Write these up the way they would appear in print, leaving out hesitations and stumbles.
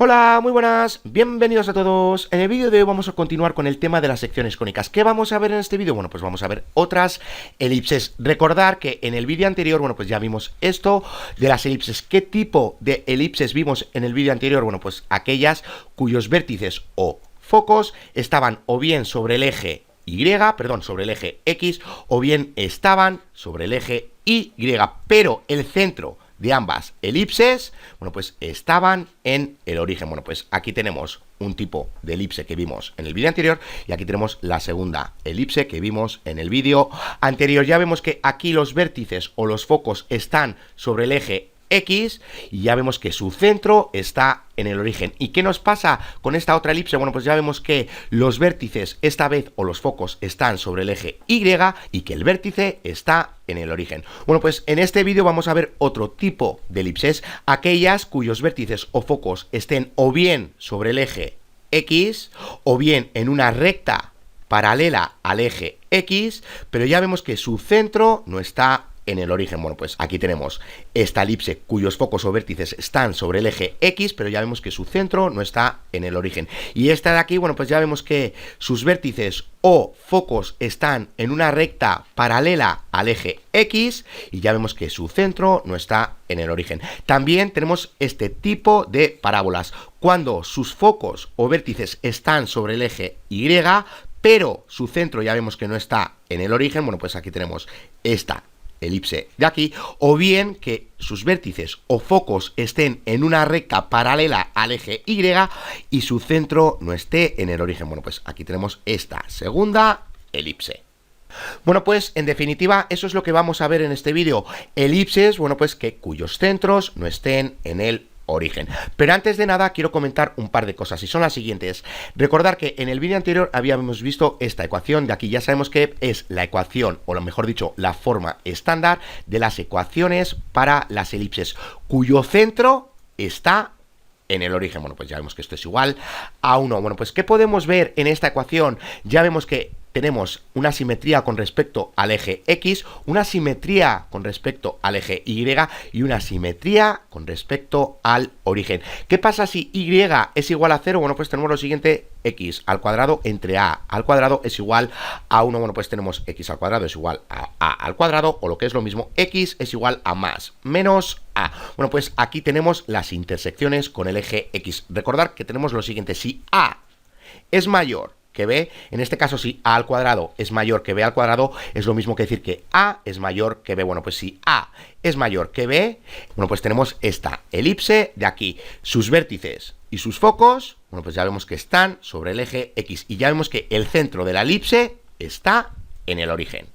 Hola, muy buenas, bienvenidos a todos. En el vídeo de hoy vamos a continuar con el tema de las secciones cónicas. ¿Qué vamos a ver en este vídeo? Bueno, pues vamos a ver otras elipses. Recordar que en el vídeo anterior, bueno, pues ya vimos esto de las elipses. ¿Qué tipo de elipses vimos en el vídeo anterior? Bueno, pues aquellas cuyos vértices o focos estaban o bien sobre el eje sobre el eje X, o bien estaban sobre el eje Y, pero el centro de ambas elipses, bueno, pues estaban en el origen. Bueno, pues aquí tenemos un tipo de elipse que vimos en el vídeo anterior y aquí tenemos la segunda elipse que vimos en el vídeo anterior. Ya vemos que aquí los vértices o los focos están sobre el eje X y ya vemos que su centro está en el origen. ¿Y qué nos pasa con esta otra elipse? Bueno, pues ya vemos que los vértices esta vez o los focos están sobre el eje Y y que el vértice está en el origen. Bueno, pues en este vídeo vamos a ver otro tipo de elipses, aquellas cuyos vértices o focos estén o bien sobre el eje X o bien en una recta paralela al eje X, pero ya vemos que su centro no está en el origen. Bueno, pues aquí tenemos esta elipse cuyos focos o vértices están sobre el eje X, pero ya vemos que su centro no está en el origen. Y esta de aquí, bueno, pues ya vemos que sus vértices o focos están en una recta paralela al eje X y ya vemos que su centro no está en el origen. También tenemos este tipo de parábolas, cuando sus focos o vértices están sobre el eje Y, pero su centro ya vemos que no está en el origen. Bueno, pues aquí tenemos esta elipse de aquí, o bien que sus vértices o focos estén en una recta paralela al eje Y y su centro no esté en el origen. Bueno, pues aquí tenemos esta segunda elipse. Bueno, pues en definitiva eso es lo que vamos a ver en este vídeo, elipses, bueno, pues que cuyos centros no estén en el origen. Pero antes de nada quiero comentar un par de cosas y son las siguientes. Recordar que en el vídeo anterior habíamos visto esta ecuación de aquí, ya sabemos que es la ecuación, o lo mejor dicho, la forma estándar de las ecuaciones para las elipses cuyo centro está en el origen. Bueno, pues ya vemos que esto es igual a 1. Bueno, pues ¿qué podemos ver en esta ecuación? Ya vemos que tenemos una simetría con respecto al eje X, una simetría con respecto al eje Y y una simetría con respecto al origen. ¿Qué pasa si Y es igual a 0? Bueno, pues tenemos lo siguiente: X al cuadrado entre A al cuadrado es igual a 1. Bueno, pues tenemos X al cuadrado es igual a A al cuadrado, o lo que es lo mismo, X es igual a más menos A. Bueno, pues aquí tenemos las intersecciones con el eje X. Recordar que tenemos lo siguiente: si A es mayor que B, en este caso si A al cuadrado es mayor que B al cuadrado, es lo mismo que decir que A es mayor que B. Bueno, pues si A es mayor que B, bueno, pues tenemos esta elipse de aquí. Sus vértices y sus focos, bueno, pues ya vemos que están sobre el eje X y ya vemos que el centro de la elipse está en el origen.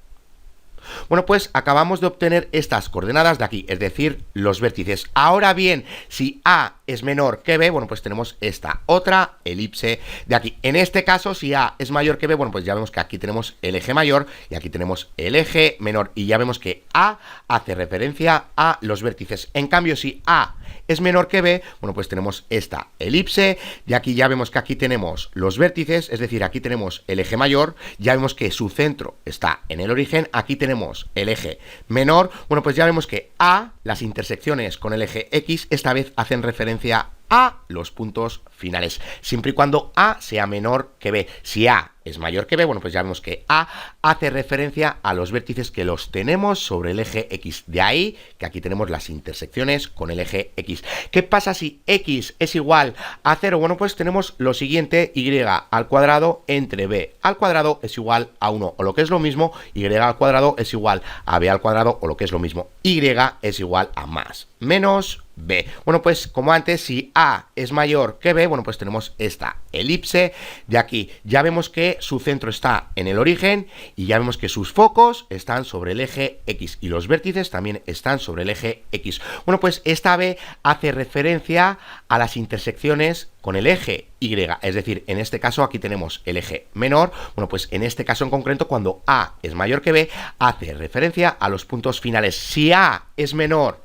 Bueno, pues acabamos de obtener estas coordenadas de aquí, es decir, los vértices. Ahora bien, si A es menor que B, bueno, pues tenemos esta otra elipse de aquí. En este caso, si A es mayor que B, bueno, pues ya vemos que aquí tenemos el eje mayor y aquí tenemos el eje menor y ya vemos que A hace referencia a los vértices. En cambio, si A es menor que B, bueno, pues tenemos esta elipse y aquí ya vemos que aquí tenemos los vértices, es decir, aquí tenemos el eje mayor, ya vemos que su centro está en el origen, aquí tenemos el eje menor. Bueno, pues ya vemos que A, las intersecciones con el eje X, esta vez hacen referencia a los puntos finales, siempre y cuando A sea menor que B. Si A es mayor que B, bueno, pues ya vemos que A hace referencia a los vértices que los tenemos sobre el eje X. De ahí que aquí tenemos las intersecciones con el eje X. ¿Qué pasa si X es igual a 0? Bueno, pues tenemos lo siguiente: Y al cuadrado entre B al cuadrado es igual a 1, o lo que es lo mismo, Y al cuadrado es igual a B al cuadrado, o lo que es lo mismo, Y es igual a más menos B. Bueno, pues como antes, si A es mayor que B, bueno, pues tenemos esta elipse de aquí. Ya vemos que su centro está en el origen y ya vemos que sus focos están sobre el eje X y los vértices también están sobre el eje X. Bueno, pues esta B hace referencia a las intersecciones con el eje Y, es decir, en este caso aquí tenemos el eje menor. Bueno, pues en este caso en concreto, cuando A es mayor que B, hace referencia a los puntos finales. Si A es menor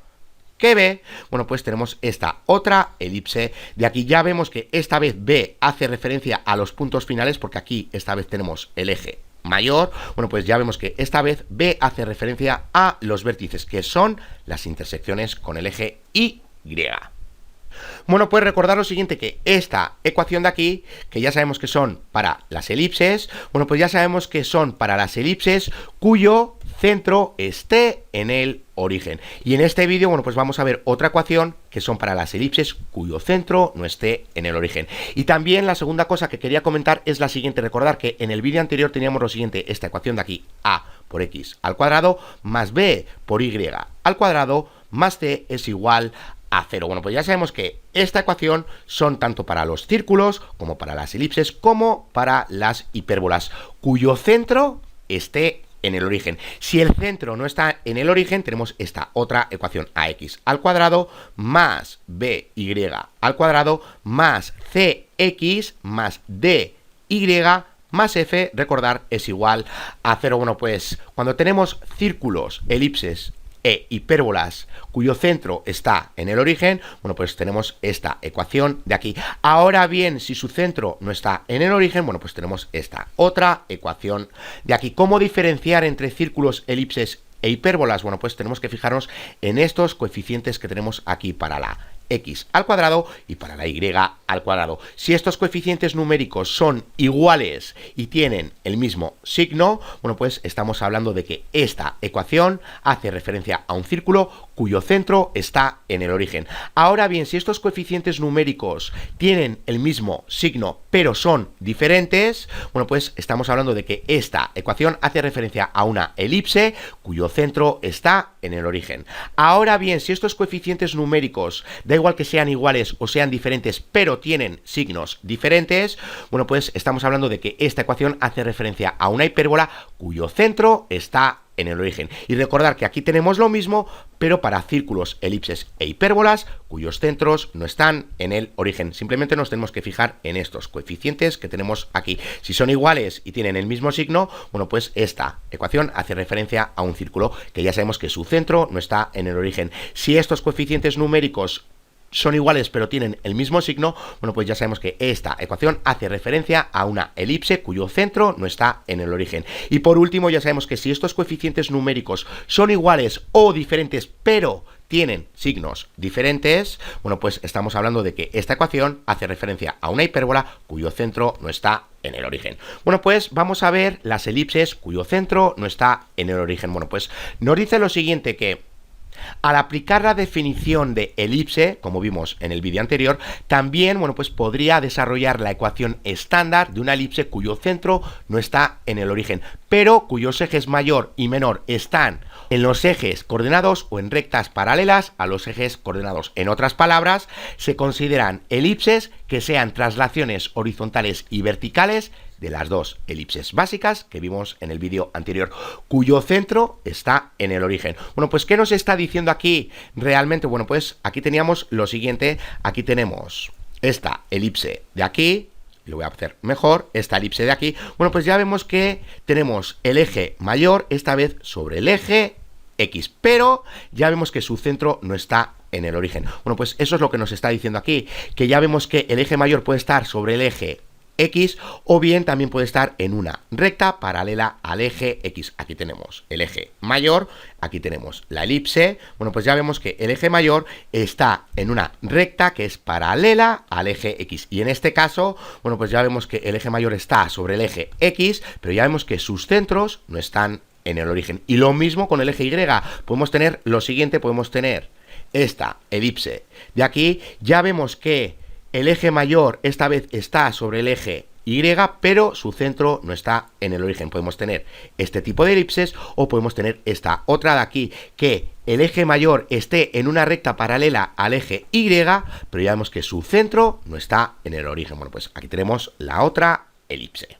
que B, bueno, pues tenemos esta otra elipse de aquí. Ya vemos que esta vez B hace referencia a los puntos finales, porque aquí esta vez tenemos el eje mayor. Bueno, pues ya vemos que esta vez B hace referencia a los vértices, que son las intersecciones con el eje Y. Bueno, pues recordar lo siguiente, que esta ecuación de aquí, que ya sabemos que son para las elipses, bueno, pues ya sabemos que son para las elipses cuyo centro esté en el origen. Y en este vídeo, bueno, pues vamos a ver otra ecuación que son para las elipses cuyo centro no esté en el origen. Y también la segunda cosa que quería comentar es la siguiente. Recordar que en el vídeo anterior teníamos lo siguiente, esta ecuación de aquí, a por x al cuadrado más b por y al cuadrado más c es igual a 0. Bueno, pues ya sabemos que esta ecuación son tanto para los círculos como para las elipses como para las hipérbolas cuyo centro esté en el origen. Si el centro no está en el origen, tenemos esta otra ecuación, ax al cuadrado más by al cuadrado más cx más dy más f, recordar, es igual a 0. Bueno, pues cuando tenemos círculos, elipses e hipérbolas cuyo centro está en el origen, bueno, pues tenemos esta ecuación de aquí. Ahora bien, si su centro no está en el origen, bueno, pues tenemos esta otra ecuación de aquí. ¿Cómo diferenciar entre círculos, elipses e hipérbolas? Bueno, pues tenemos que fijarnos en estos coeficientes que tenemos aquí para la x al cuadrado y para la y al cuadrado. Si estos coeficientes numéricos son iguales y tienen el mismo signo, bueno, pues estamos hablando de que esta ecuación hace referencia a un círculo cuyo centro está en el origen. Ahora bien, si estos coeficientes numéricos tienen el mismo signo pero son diferentes, bueno, pues estamos hablando de que esta ecuación hace referencia a una elipse cuyo centro está en el origen. Ahora bien, si estos coeficientes numéricos, da igual que sean iguales o sean diferentes, pero tienen signos diferentes, bueno, pues estamos hablando de que esta ecuación hace referencia a una hipérbola cuyo centro está en el origen. Y recordar que aquí tenemos lo mismo, pero para círculos, elipses e hipérbolas cuyos centros no están en el origen. Simplemente nos tenemos que fijar en estos coeficientes que tenemos aquí. Si son iguales y tienen el mismo signo, bueno, pues esta ecuación hace referencia a un círculo que ya sabemos que su centro no está en el origen. Si estos coeficientes numéricos son iguales pero tienen el mismo signo, bueno, pues ya sabemos que esta ecuación hace referencia a una elipse cuyo centro no está en el origen. Y por último, ya sabemos que si estos coeficientes numéricos son iguales o diferentes pero tienen signos diferentes, bueno, pues estamos hablando de que esta ecuación hace referencia a una hipérbola cuyo centro no está en el origen. Bueno, pues vamos a ver las elipses cuyo centro no está en el origen. Bueno, pues nos dice lo siguiente, que al aplicar la definición de elipse, como vimos en el vídeo anterior, también, bueno, pues podría desarrollar la ecuación estándar de una elipse cuyo centro no está en el origen, pero cuyos ejes mayor y menor están en los ejes coordenados o en rectas paralelas a los ejes coordenados. En otras palabras, se consideran elipses que sean traslaciones horizontales y verticales de las dos elipses básicas que vimos en el vídeo anterior, cuyo centro está en el origen. Bueno, pues ¿qué nos está diciendo aquí realmente? Bueno, pues aquí teníamos lo siguiente, aquí tenemos esta elipse de aquí, lo voy a hacer mejor, esta elipse de aquí. Bueno, pues ya vemos que tenemos el eje mayor esta vez sobre el eje X, pero ya vemos que su centro no está en el origen. Bueno, pues eso es lo que nos está diciendo aquí, que ya vemos que el eje mayor puede estar sobre el eje X o bien también puede estar en una recta paralela al eje X. Aquí tenemos el eje mayor, aquí tenemos la elipse. Bueno, pues ya vemos que el eje mayor está en una recta que es paralela al eje X. Y en este caso, bueno, pues ya vemos que el eje mayor está sobre el eje X, pero ya vemos que sus centros no están en el origen. Y lo mismo con el eje Y. Podemos tener lo siguiente, podemos tener esta elipse de aquí. Ya vemos que el eje mayor esta vez está sobre el eje Y, pero su centro no está en el origen. Podemos tener este tipo de elipses o podemos tener esta otra de aquí, que el eje mayor esté en una recta paralela al eje Y, pero ya vemos que su centro no está en el origen. Bueno, pues aquí tenemos la otra elipse.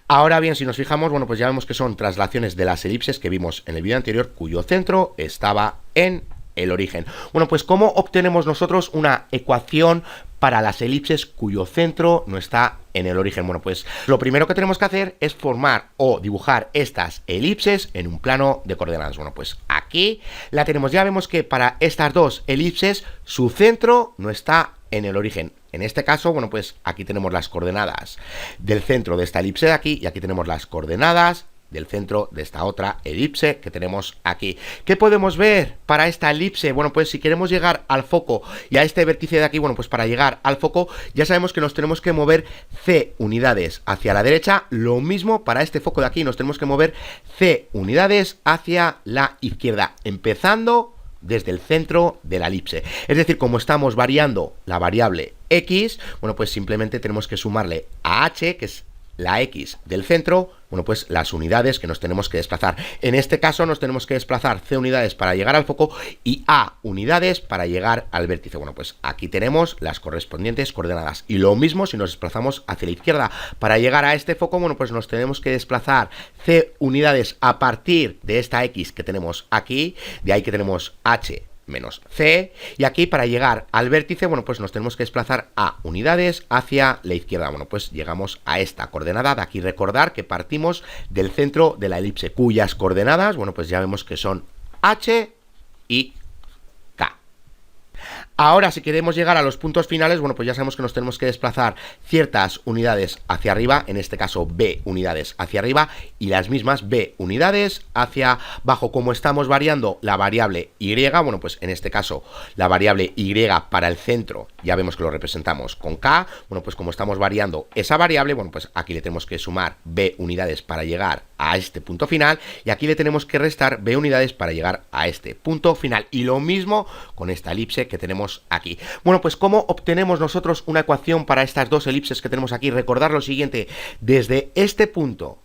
Ahora bien, si nos fijamos, bueno, pues ya vemos que son traslaciones de las elipses que vimos en el vídeo anterior cuyo centro estaba en el origen. Bueno, pues ¿cómo obtenemos nosotros una ecuación para las elipses cuyo centro no está en el origen? Bueno, pues lo primero que tenemos que hacer es formar o dibujar estas elipses en un plano de coordenadas. Bueno, pues aquí la tenemos. Ya vemos que para estas dos elipses su centro no está en el origen. En este caso, bueno, pues aquí tenemos las coordenadas del centro de esta elipse de aquí y aquí tenemos las coordenadas del centro de esta otra elipse que tenemos aquí. ¿Qué podemos ver para esta elipse? Bueno, pues si queremos llegar al foco y a este vértice de aquí, bueno, pues para llegar al foco ya sabemos que nos tenemos que mover C unidades hacia la derecha. Lo mismo para este foco de aquí, nos tenemos que mover C unidades hacia la izquierda, empezando desde el centro de la elipse. Es decir, como estamos variando la variable X, bueno, pues simplemente tenemos que sumarle a H, que es la X del centro, bueno, pues las unidades que nos tenemos que desplazar. En este caso nos tenemos que desplazar C unidades para llegar al foco y A unidades para llegar al vértice. Bueno, pues aquí tenemos las correspondientes coordenadas. Y lo mismo si nos desplazamos hacia la izquierda. Para llegar a este foco, bueno, pues nos tenemos que desplazar C unidades a partir de esta X que tenemos aquí. De ahí que tenemos H menos C, y aquí para llegar al vértice, bueno, pues nos tenemos que desplazar A unidades hacia la izquierda. Bueno, pues llegamos a esta coordenada. De aquí recordar que partimos del centro de la elipse, cuyas coordenadas, bueno, pues ya vemos que son H y K. Ahora, si queremos llegar a los puntos finales, bueno, pues ya sabemos que nos tenemos que desplazar ciertas unidades hacia arriba, en este caso B unidades hacia arriba, y las mismas B unidades hacia abajo. Como estamos variando la variable Y, bueno, pues en este caso la variable Y para el centro, ya vemos que lo representamos con K. Bueno, pues como estamos variando esa variable, bueno, pues aquí le tenemos que sumar B unidades para llegar a este punto final, y aquí le tenemos que restar B unidades para llegar a este punto final. Y lo mismo con esta elipse que tenemos aquí. Bueno, pues ¿cómo obtenemos nosotros una ecuación para estas dos elipses que tenemos aquí? Recordar lo siguiente: desde este punto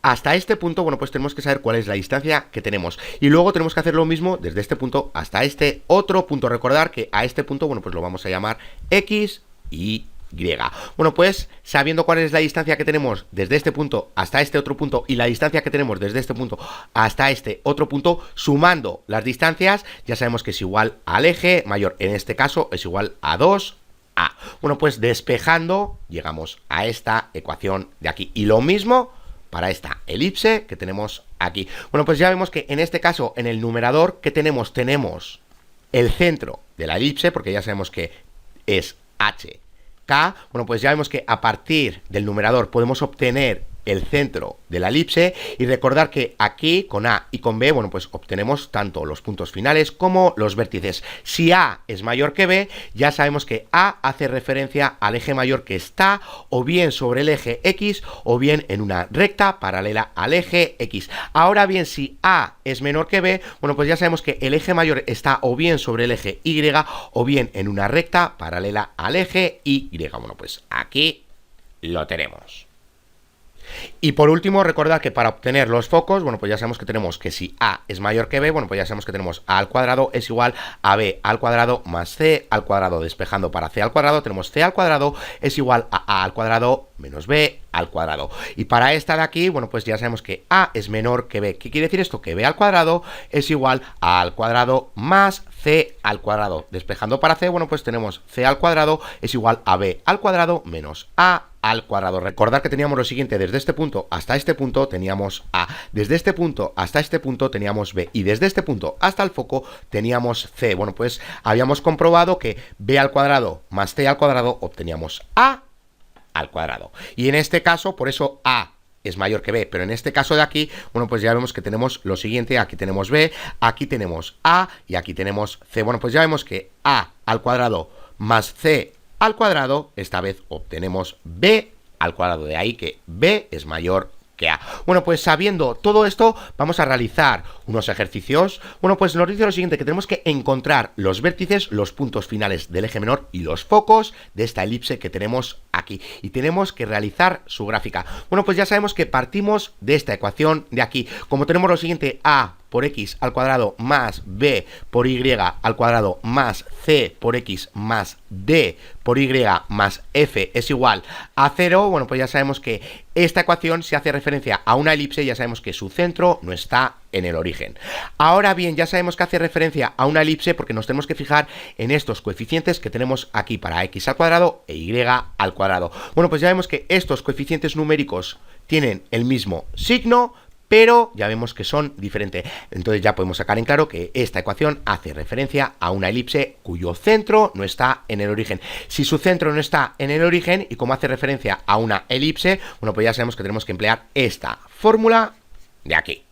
hasta este punto, bueno, pues tenemos que saber cuál es la distancia que tenemos, y luego tenemos que hacer lo mismo desde este punto hasta este otro punto. Recordar que a este punto, bueno, pues lo vamos a llamar X y Y. Bueno, pues sabiendo cuál es la distancia que tenemos desde este punto hasta este otro punto y la distancia que tenemos desde este punto hasta este otro punto, sumando las distancias, ya sabemos que es igual al eje mayor. En este caso es igual a 2A. Bueno, pues despejando llegamos a esta ecuación de aquí. Y lo mismo para esta elipse que tenemos aquí. Bueno, pues ya vemos que en este caso, en el numerador que tenemos el centro de la elipse, porque ya sabemos que es H K. Bueno, pues ya vemos que a partir del numerador podemos obtener el centro de la elipse, y recordar que aquí con A y con B, bueno, pues obtenemos tanto los puntos finales como los vértices. Si A es mayor que B, ya sabemos que A hace referencia al eje mayor, que está o bien sobre el eje X o bien en una recta paralela al eje X. Ahora bien, si A es menor que B, bueno, pues ya sabemos que el eje mayor está o bien sobre el eje Y o bien en una recta paralela al eje Y. Bueno, pues aquí lo tenemos. Y por último, recordad que para obtener los focos, bueno, pues ya sabemos que tenemos que si A es mayor que B, bueno, pues ya sabemos que tenemos A al cuadrado es igual a B al cuadrado más C al cuadrado. Despejando para C al cuadrado, tenemos C al cuadrado es igual a al cuadrado menos B al cuadrado. Y para esta de aquí, bueno, pues ya sabemos que A es menor que B. ¿Qué quiere decir esto? Que B al cuadrado es igual a al cuadrado más C al cuadrado. Despejando para C, bueno, pues tenemos C al cuadrado es igual a B al cuadrado menos A al cuadrado. Recordad que teníamos lo siguiente: desde este punto hasta este punto teníamos A, desde este punto hasta este punto teníamos B, y desde este punto hasta el foco teníamos C. Bueno, pues habíamos comprobado que B al cuadrado más C al cuadrado obteníamos A al cuadrado. Y en este caso, por eso A es mayor que B, pero en este caso de aquí, bueno, pues ya vemos que tenemos lo siguiente: aquí tenemos B, aquí tenemos A y aquí tenemos C. Bueno, pues ya vemos que A al cuadrado más C al cuadrado, esta vez obtenemos B al cuadrado, de ahí que B es mayor que A. Bueno, pues sabiendo todo esto, vamos a realizar unos ejercicios. Bueno, pues nos dice lo siguiente, que tenemos que encontrar los vértices, los puntos finales del eje menor y los focos de esta elipse que tenemos aquí, y tenemos que realizar su gráfica. Bueno, pues ya sabemos que partimos de esta ecuación de aquí. Como tenemos lo siguiente: A por X al cuadrado más B por Y al cuadrado más C por X más D por Y más F es igual a 0, bueno, pues ya sabemos que esta ecuación, si hace referencia a una elipse, ya sabemos que su centro no está en el origen. Ahora bien, ya sabemos que hace referencia a una elipse porque nos tenemos que fijar en estos coeficientes que tenemos aquí para X al cuadrado e Y al cuadrado. Bueno, pues ya vemos que estos coeficientes numéricos tienen el mismo signo, pero ya vemos que son diferentes. Entonces ya podemos sacar en claro que esta ecuación hace referencia a una elipse cuyo centro no está en el origen. Si su centro no está en el origen y como hace referencia a una elipse, bueno, pues ya sabemos que tenemos que emplear esta fórmula de aquí.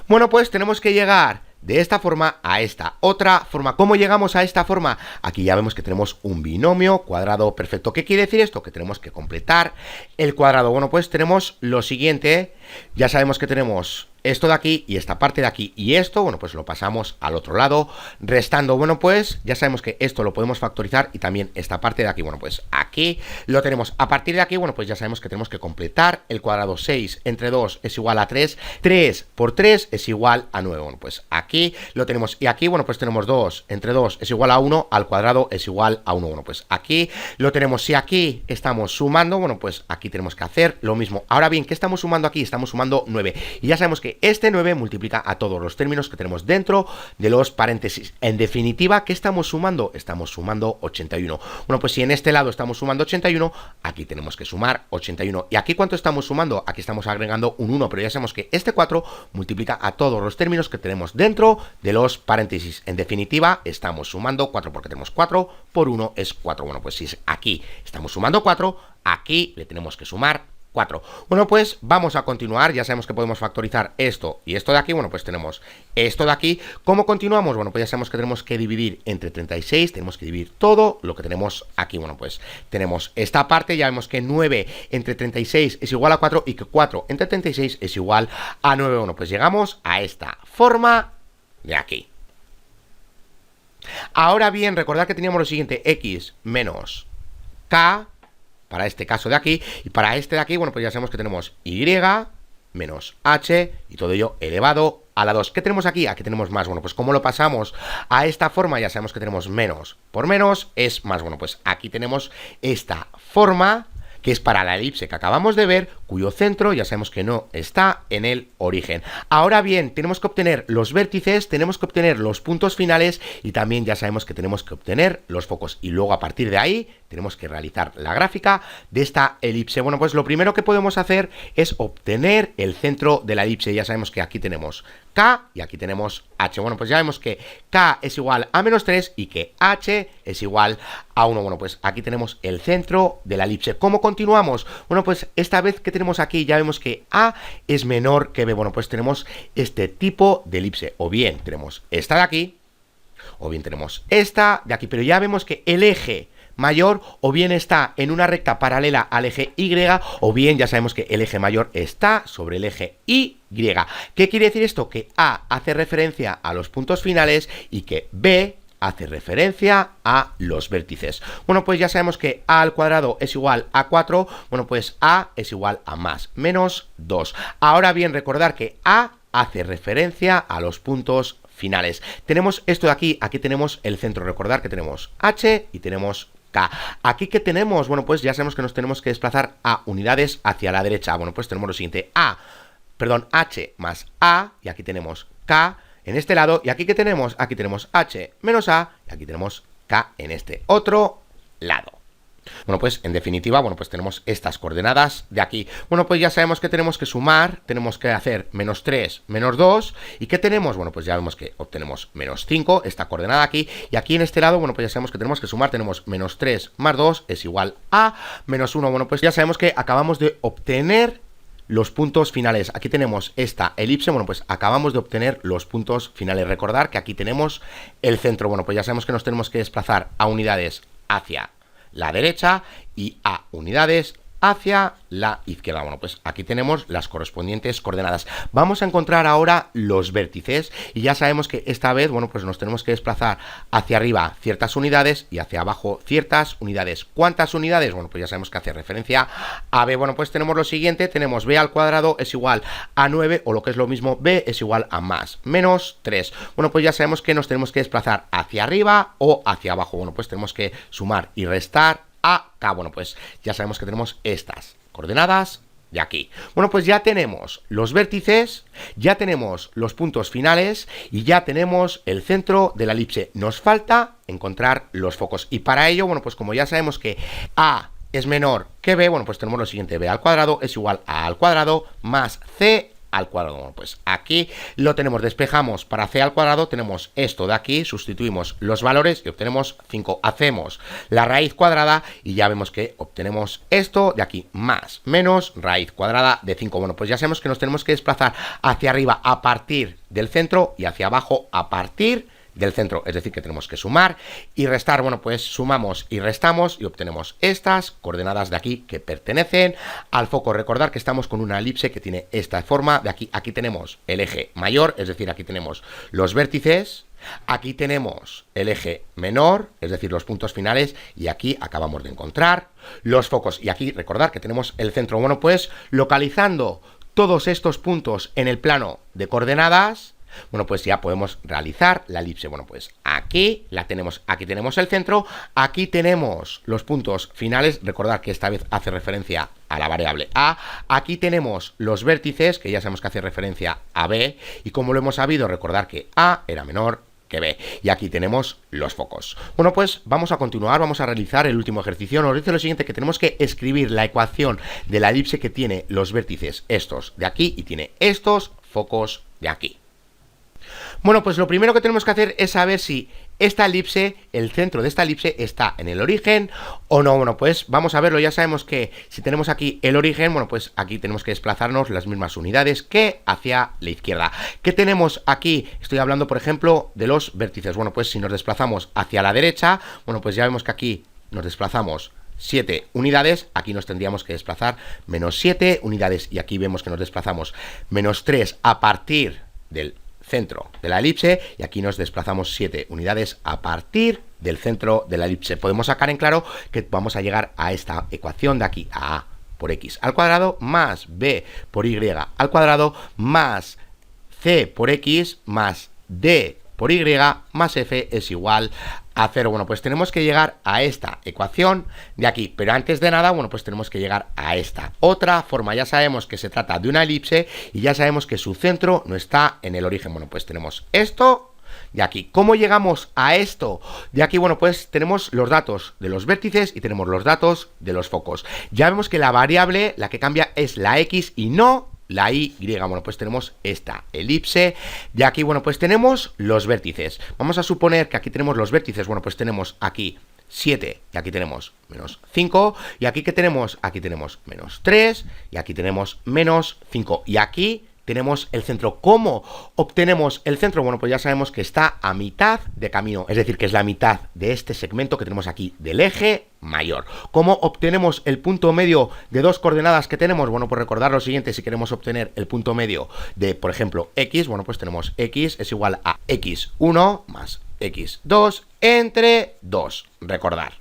Bueno, pues tenemos que llegar de esta forma a esta otra forma. ¿Cómo llegamos a esta forma? Aquí ya vemos que tenemos un binomio cuadrado perfecto. ¿Qué quiere decir esto? Que tenemos que completar el cuadrado. Bueno, pues tenemos lo siguiente. Ya sabemos que tenemos esto de aquí y esta parte de aquí y esto, bueno, pues lo pasamos al otro lado, restando. Bueno, pues ya sabemos que esto lo podemos factorizar y también esta parte de aquí, bueno, pues aquí lo tenemos. A partir de aquí, bueno, pues ya sabemos que tenemos que completar el cuadrado. 6 entre 2 es igual a 3, 3 por 3 es igual a 9, bueno, pues aquí lo tenemos. Y aquí, bueno, pues tenemos 2 entre 2 es igual a 1, al cuadrado es igual a 1, bueno, pues aquí lo tenemos. Si aquí estamos sumando, bueno, pues aquí tenemos que hacer lo mismo. Ahora bien, ¿qué estamos sumando aquí? Estamos sumando 9 y ya sabemos que este 9 multiplica a todos los términos que tenemos dentro de los paréntesis. En definitiva, ¿qué estamos sumando? Estamos sumando 81. Bueno, pues si en este lado estamos sumando 81, aquí tenemos que sumar 81. ¿Y aquí cuánto estamos sumando? Aquí estamos agregando un 1, pero ya sabemos que este 4 multiplica a todos los términos que tenemos dentro de los paréntesis. En definitiva, estamos sumando 4 porque tenemos 4 por 1 es 4. Bueno, pues si aquí estamos sumando 4, aquí le tenemos que sumar 4. Bueno, pues vamos a continuar. Ya sabemos que podemos factorizar esto y esto de aquí. Bueno, pues tenemos esto de aquí. ¿Cómo continuamos? Bueno, pues ya sabemos que tenemos que dividir entre 36. Tenemos que dividir todo lo que tenemos aquí. Bueno, pues tenemos esta parte. Ya vemos que 9 entre 36 es igual a 4 y que 4 entre 36 es igual a 9. Bueno, pues llegamos a esta forma de aquí. Ahora bien, recordad que teníamos lo siguiente: x menos k para este caso de aquí, y para este de aquí, bueno, pues ya sabemos que tenemos y menos h y todo ello elevado a la 2. ¿Qué tenemos aquí? Aquí tenemos más. Bueno, pues como lo pasamos a esta forma, ya sabemos que tenemos menos por menos es más. Bueno, pues aquí tenemos esta forma que es para la elipse que acabamos de ver, cuyo centro ya sabemos que no está en el origen. Ahora bien, tenemos que obtener los vértices, tenemos que obtener los puntos finales y también ya sabemos que tenemos que obtener los focos. Y luego a partir de ahí tenemos que realizar la gráfica de esta elipse. Bueno, pues lo primero que podemos hacer es obtener el centro de la elipse. Ya sabemos que aquí tenemos K y aquí tenemos H. Bueno, pues ya vemos que K es igual a menos 3 y que H es igual a 1. Bueno, pues aquí tenemos el centro de la elipse. ¿Cómo continuamos? Bueno, pues esta vez que tenemos aquí ya vemos que A es menor que B. Bueno, pues tenemos este tipo de elipse. O bien tenemos esta de aquí, o bien tenemos esta de aquí. Pero ya vemos que el eje mayor o bien está en una recta paralela al eje Y, o bien ya sabemos que el eje mayor está sobre el eje Y. ¿Qué quiere decir esto? Que A hace referencia a los puntos finales y que B hace referencia a los vértices. Bueno, pues ya sabemos que A al cuadrado es igual a 4, bueno, pues A es igual a más menos 2. Ahora bien, recordar que A hace referencia a los puntos finales. Tenemos esto de aquí, aquí tenemos el centro. Recordar que tenemos H y tenemos K. Aquí que tenemos, bueno, pues ya sabemos que nos tenemos que desplazar a unidades hacia la derecha. Bueno, pues tenemos lo siguiente: H más A, y aquí tenemos K en este lado, y aquí que tenemos, aquí tenemos H menos A, y aquí tenemos K en este otro lado. Bueno, pues en definitiva, bueno, pues tenemos estas coordenadas de aquí. Bueno, pues ya sabemos que tenemos que sumar, tenemos que hacer menos 3, menos 2. ¿Y qué tenemos? Bueno, pues ya vemos que obtenemos menos 5, esta coordenada aquí. Y aquí en este lado, bueno, pues ya sabemos que tenemos que sumar, tenemos menos 3 más 2 es igual a menos 1. Bueno, pues ya sabemos que acabamos de obtener los puntos finales. Aquí tenemos esta elipse, bueno, pues acabamos de obtener los puntos finales. Recordar que aquí tenemos el centro. Bueno, pues ya sabemos que nos tenemos que desplazar a unidades hacia la derecha y a unidades hacia la izquierda. Bueno, pues aquí tenemos las correspondientes coordenadas. Vamos a encontrar ahora los vértices y ya sabemos que esta vez, bueno, pues nos tenemos que desplazar hacia arriba ciertas unidades y hacia abajo ciertas unidades. ¿Cuántas unidades? Bueno, pues ya sabemos que hace referencia a B. Bueno, pues tenemos lo siguiente, tenemos B al cuadrado es igual a 9, o lo que es lo mismo, B es igual a más menos 3. Bueno, pues ya sabemos que nos tenemos que desplazar hacia arriba o hacia abajo. Bueno, pues tenemos que sumar y restar a K. Bueno, pues ya sabemos que tenemos estas coordenadas de aquí. Bueno, pues ya tenemos los vértices, ya tenemos los puntos finales y ya tenemos el centro de la elipse. Nos falta encontrar los focos y para ello, bueno, pues como ya sabemos que A es menor que B, bueno, pues tenemos lo siguiente: B al cuadrado es igual a A al cuadrado más C al cuadrado. Bueno, pues aquí lo tenemos, despejamos para c al cuadrado, tenemos esto de aquí, sustituimos los valores y obtenemos 5. Hacemos la raíz cuadrada y ya vemos que obtenemos esto de aquí, más, menos, raíz cuadrada de 5. Bueno, pues ya sabemos que nos tenemos que desplazar hacia arriba a partir del centro y hacia abajo a partir del centro, es decir, que tenemos que sumar y restar. Bueno, pues sumamos y restamos y obtenemos estas coordenadas de aquí que pertenecen al foco. Recordar que estamos con una elipse que tiene esta forma de aquí. Aquí tenemos el eje mayor, es decir, aquí tenemos los vértices, aquí tenemos el eje menor, es decir, los puntos finales, y aquí acabamos de encontrar los focos. Y aquí recordar que tenemos el centro. Bueno, pues localizando todos estos puntos en el plano de coordenadas, bueno, pues ya podemos realizar la elipse. Bueno, pues aquí la tenemos, aquí tenemos el centro, aquí tenemos los puntos finales, recordad que esta vez hace referencia a la variable a, aquí tenemos los vértices, que ya sabemos que hace referencia a b, y como lo hemos sabido, recordar que a era menor que b, y aquí tenemos los focos. Bueno, pues vamos a continuar, vamos a realizar el último ejercicio. Nos dice lo siguiente, que tenemos que escribir la ecuación de la elipse que tiene los vértices estos de aquí y tiene estos focos de aquí. Bueno, pues lo primero que tenemos que hacer es saber si esta elipse, el centro de esta elipse está en el origen o no. Bueno, pues vamos a verlo. Ya sabemos que si tenemos aquí el origen, bueno, pues aquí tenemos que desplazarnos las mismas unidades que hacia la izquierda. ¿Qué tenemos aquí? Estoy hablando, por ejemplo, de los vértices. Bueno, pues si nos desplazamos hacia la derecha, bueno, pues ya vemos que aquí nos desplazamos 7 unidades, aquí nos tendríamos que desplazar menos 7 unidades, y aquí vemos que nos desplazamos menos 3 a partir del centro de la elipse, y aquí nos desplazamos 7 unidades a partir del centro de la elipse. Podemos sacar en claro que vamos a llegar a esta ecuación de aquí, a por x al cuadrado más b por y al cuadrado más c por x más d por y más f es igual a 0. Bueno, pues tenemos que llegar a esta ecuación de aquí, pero antes de nada, bueno, pues tenemos que llegar a esta otra forma. Ya sabemos que se trata de una elipse y ya sabemos que su centro no está en el origen. Bueno, pues tenemos esto de aquí. ¿Cómo llegamos a esto de aquí? Bueno, pues tenemos los datos de los vértices y tenemos los datos de los focos. Ya vemos que la variable, la que cambia, es la x y no la y. Bueno, pues tenemos esta elipse de aquí. Bueno, pues tenemos los vértices. Vamos a suponer que aquí tenemos los vértices. Bueno, pues tenemos aquí 7 y aquí tenemos menos 5, y aquí que tenemos, aquí tenemos menos 3 y aquí tenemos menos 5, y aquí tenemos el centro. ¿Cómo obtenemos el centro? Bueno, pues ya sabemos que está a mitad de camino, es decir, que es la mitad de este segmento que tenemos aquí del eje mayor. ¿Cómo obtenemos el punto medio de dos coordenadas que tenemos? Bueno, pues recordar lo siguiente: si queremos obtener el punto medio de, por ejemplo, x, bueno, pues tenemos x es igual a x1 más x2 entre 2, recordar.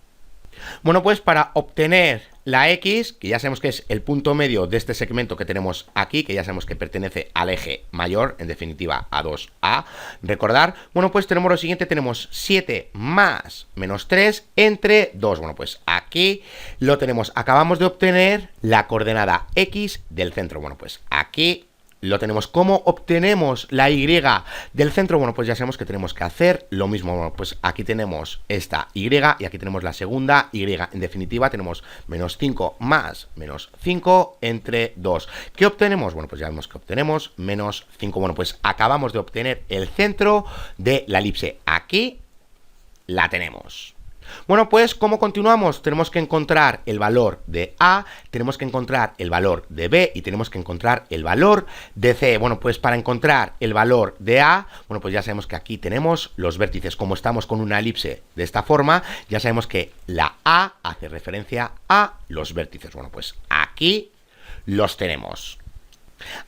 Bueno, pues para obtener la x, que ya sabemos que es el punto medio de este segmento que tenemos aquí, que ya sabemos que pertenece al eje mayor, en definitiva a 2a, recordar, bueno, pues tenemos lo siguiente: tenemos 7 más menos 3 entre 2. Bueno, pues aquí lo tenemos, acabamos de obtener la coordenada x del centro. Bueno, pues aquí lo tenemos. ¿Cómo obtenemos la y del centro? Bueno, pues ya sabemos que tenemos que hacer lo mismo. Bueno, pues aquí tenemos esta y y aquí tenemos la segunda y. En definitiva, tenemos menos 5 más menos 5 entre 2. ¿Qué obtenemos? Bueno, pues ya vemos que obtenemos menos 5. Bueno, pues acabamos de obtener el centro de la elipse. Aquí la tenemos. Bueno, pues ¿cómo continuamos? Tenemos que encontrar el valor de A, tenemos que encontrar el valor de B y tenemos que encontrar el valor de C. Bueno, pues para encontrar el valor de A, bueno, pues ya sabemos que aquí tenemos los vértices. Como estamos con una elipse de esta forma, ya sabemos que la A hace referencia a los vértices. Bueno, pues aquí los tenemos.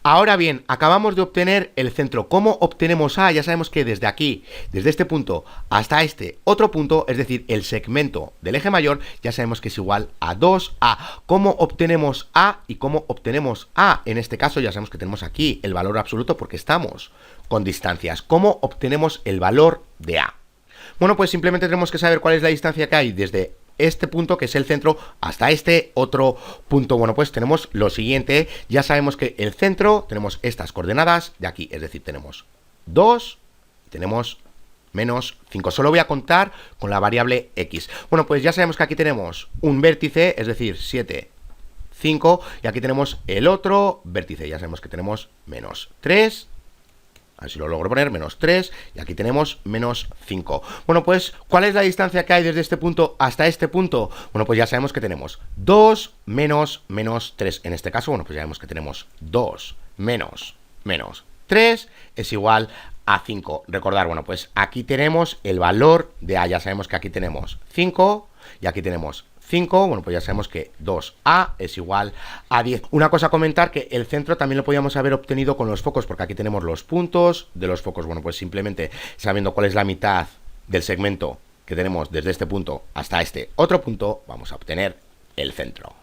Ahora bien, acabamos de obtener el centro. ¿Cómo obtenemos A? Ya sabemos que desde aquí, desde este punto hasta este otro punto, es decir, el segmento del eje mayor, ya sabemos que es igual a 2A. ¿Cómo obtenemos A y cómo obtenemos A? En este caso ya sabemos que tenemos aquí el valor absoluto porque estamos con distancias. ¿Cómo obtenemos el valor de A? Bueno, pues simplemente tenemos que saber cuál es la distancia que hay desde este punto, que es el centro, hasta este otro punto. Bueno, pues tenemos lo siguiente: ya sabemos que el centro, tenemos estas coordenadas de aquí, es decir, tenemos 2 y tenemos menos 5. Solo voy a contar con la variable x. Bueno, pues ya sabemos que aquí tenemos un vértice, es decir, 7, 5, y aquí tenemos el otro vértice, ya sabemos que tenemos menos 3, a ver si lo logro poner, menos 3, y aquí tenemos menos 5. Bueno, pues, ¿cuál es la distancia que hay desde este punto hasta este punto? Bueno, pues ya sabemos que tenemos 2 menos 3. En este caso, bueno, pues ya vemos que tenemos 2 menos 3 es igual a 5. Recordar, bueno, pues aquí tenemos el valor de A. Ya sabemos que aquí tenemos 5 y aquí tenemos 5, bueno, pues ya sabemos que 2A es igual a 10. Una cosa a comentar, que el centro también lo podíamos haber obtenido con los focos, porque aquí tenemos los puntos de los focos. Bueno, pues simplemente sabiendo cuál es la mitad del segmento que tenemos desde este punto hasta este otro punto, vamos a obtener el centro.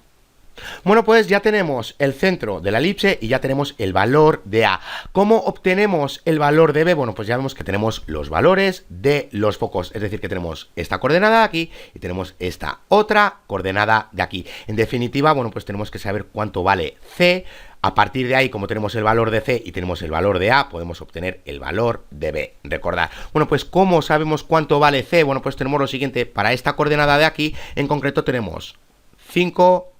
Bueno, pues ya tenemos el centro de la elipse y ya tenemos el valor de A. ¿Cómo obtenemos el valor de B? Bueno, pues ya vemos que tenemos los valores de los focos, es decir, que tenemos esta coordenada de aquí y tenemos esta otra coordenada de aquí. En definitiva, bueno, pues tenemos que saber cuánto vale C. A partir de ahí, como tenemos el valor de C y tenemos el valor de A, podemos obtener el valor de B. Recordad. Bueno, pues ¿cómo sabemos cuánto vale C? Bueno, pues tenemos lo siguiente. Para esta coordenada de aquí, en concreto tenemos 5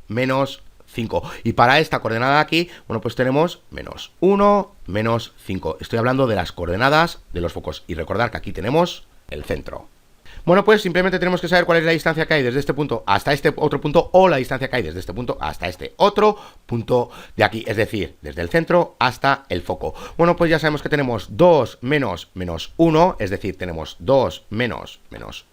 menos 5. Y para esta coordenada de aquí, bueno, pues tenemos menos 1, menos 5. Estoy hablando de las coordenadas de los focos. Y recordar que aquí tenemos el centro. Bueno, pues simplemente tenemos que saber cuál es la distancia que hay desde este punto hasta este otro punto, o la distancia que hay desde este punto hasta este otro punto de aquí, es decir, desde el centro hasta el foco. Bueno, pues ya sabemos que tenemos 2 menos 1, es decir, tenemos 2 menos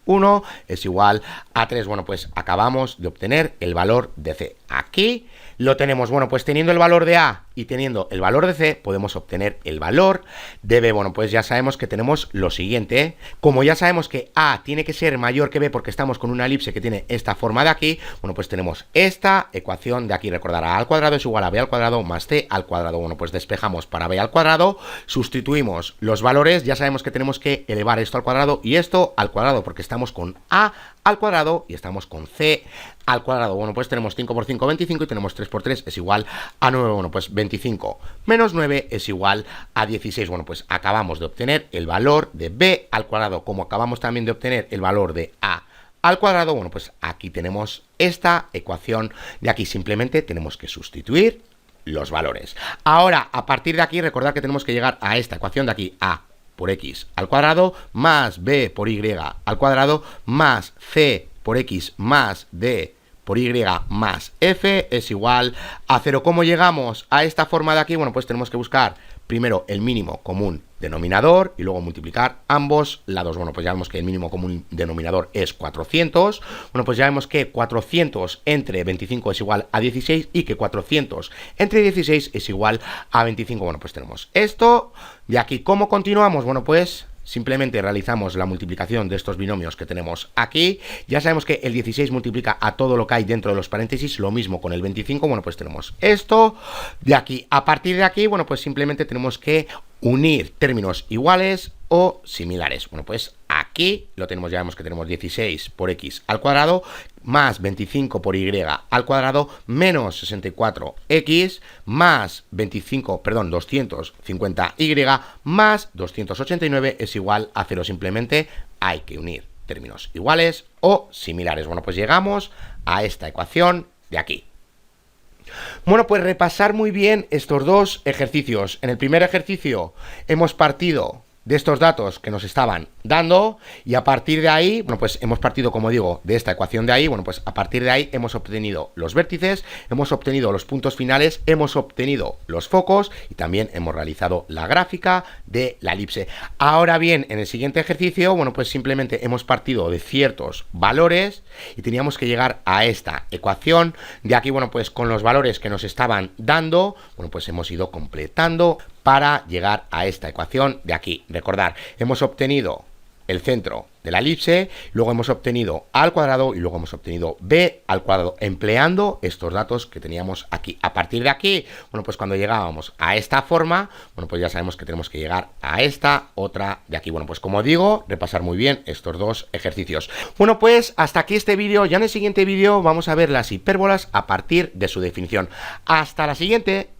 1 es igual a 3. Bueno, pues acabamos de obtener el valor de C. Aquí lo tenemos. Bueno, pues teniendo el valor de A y teniendo el valor de C, podemos obtener el valor de B. Bueno, pues ya sabemos que tenemos lo siguiente. Como ya sabemos que A tiene que ser mayor que B porque estamos con una elipse que tiene esta forma de aquí, bueno, pues tenemos esta ecuación de aquí. Recordar, A al cuadrado es igual a B al cuadrado más C al cuadrado. Bueno, pues despejamos para B al cuadrado, sustituimos los valores, ya sabemos que tenemos que elevar esto al cuadrado y esto al cuadrado porque estamos con A al cuadrado y estamos con C al cuadrado. Bueno, pues tenemos 5 por 5, 25, y tenemos 3 por 3 es igual a 9. Bueno, pues 25 menos 9 es igual a 16. Bueno, pues acabamos de obtener el valor de B al cuadrado. Como acabamos también de obtener el valor de A al cuadrado, bueno, pues aquí tenemos esta ecuación de aquí. Simplemente tenemos que sustituir los valores. Ahora, a partir de aquí, recordad que tenemos que llegar a esta ecuación de aquí, A por X al cuadrado más B por Y al cuadrado más C por X más D por Y más F es igual a 0. ¿Cómo llegamos a esta forma de aquí? Bueno, pues tenemos que buscar primero el mínimo común denominador y luego multiplicar ambos lados. Bueno, pues ya vemos que el mínimo común denominador es 400. Bueno, pues ya vemos que 400 entre 25 es igual a 16 y que 400 entre 16 es igual a 25. Bueno, pues tenemos esto. De aquí, ¿cómo continuamos? Bueno, pues simplemente realizamos la multiplicación de estos binomios que tenemos aquí. Ya sabemos que el 16 multiplica a todo lo que hay dentro de los paréntesis, lo mismo con el 25. Bueno, pues tenemos esto de aquí. A partir de aquí, bueno, pues simplemente tenemos que unir términos iguales o similares. Bueno, pues aquí lo tenemos, ya vemos que tenemos 16 por X al cuadrado más 25 por Y al cuadrado menos 64X más 250Y más 289 es igual a 0. Simplemente hay que unir términos iguales o similares. Bueno, pues llegamos a esta ecuación de aquí. Bueno, pues repasar muy bien estos dos ejercicios. En el primer ejercicio hemos partido de estos datos que nos estaban dando y a partir de ahí, bueno, pues hemos partido, como digo, de esta ecuación de ahí. Bueno, pues a partir de ahí hemos obtenido los vértices, hemos obtenido los puntos finales, hemos obtenido los focos y también hemos realizado la gráfica de la elipse. Ahora bien, en el siguiente ejercicio, bueno, pues simplemente hemos partido de ciertos valores y teníamos que llegar a esta ecuación de aquí. Bueno, pues con los valores que nos estaban dando, bueno, pues hemos ido completando para llegar a esta ecuación de aquí. Recordar, hemos obtenido el centro de la elipse, luego hemos obtenido A al cuadrado y luego hemos obtenido B al cuadrado, empleando estos datos que teníamos aquí. A partir de aquí, bueno, pues cuando llegábamos a esta forma, bueno, pues ya sabemos que tenemos que llegar a esta otra de aquí. Bueno, pues como digo, repasar muy bien estos dos ejercicios. Bueno, pues hasta aquí este vídeo. Ya en el siguiente vídeo vamos a ver las hipérbolas a partir de su definición. Hasta la siguiente.